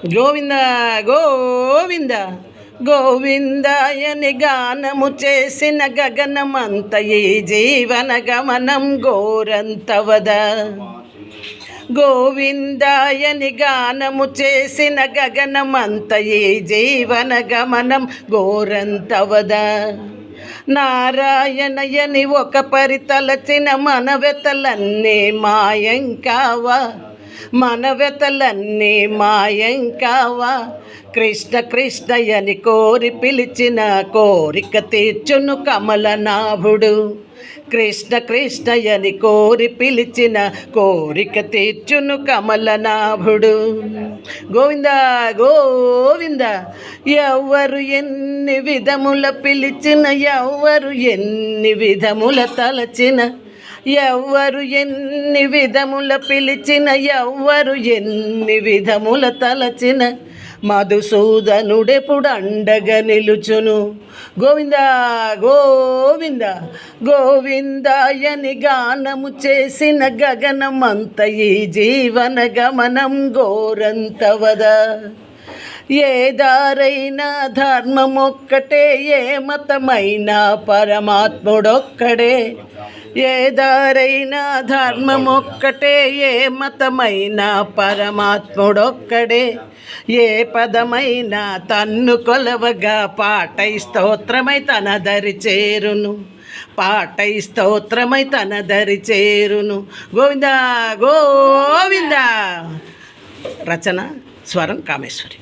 గోవింద గోవింద గోవిందాయని గానము చేసిన గగనమంత ఈ జీవన గమనం గోరంతవద. గోవిందాయని గానము చేసిన గగనమంత ఈ జీవన గమనం గోరంతవద. నారాయణయని ఒక పరితలచిన మనవెతలన్నీ మాయం కావా, మనవెతలన్నీ మాయం కావా. కృష్ణ కృష్ణయని కోరి పిలిచిన కోరిక తీర్చును కమలనాభుడు. కృష్ణ కృష్ణయని కోరి పిలిచిన కోరిక తీర్చును కమలనాభుడు. గోవింద గోవింద ఎవ్వరు ఎన్ని విధముల పిలిచిన, ఎవ్వరు ఎన్ని విధముల తలచిన, ఎవ్వరు ఎన్ని విధముల పిలిచిన, ఎవ్వరు ఎన్ని విధముల తలచిన, మధుసూదనుడెప్పుడు అండగా నిలుచును. గోవింద గోవింద గోవిందాయని గానము చేసిన గగనమంత ఈ జీవన గమనం గోరంతవద. ఏ దారైనా ధర్మమొక్కటే, ఏ మతమైనా పరమాత్ముడొక్కడే. ఏ దారైనా ధర్మమొక్కటే, ఏ మతమైనా పరమాత్ముడొక్కడే. ఏ పదమైనా తన్ను కొలవగా పాటై స్తోత్రమై తన దరి చేరును, పాటై స్తోత్రమై తన దరి చేరును. గోవింద గోవింద. రచన స్వరం కామేశ్వరి.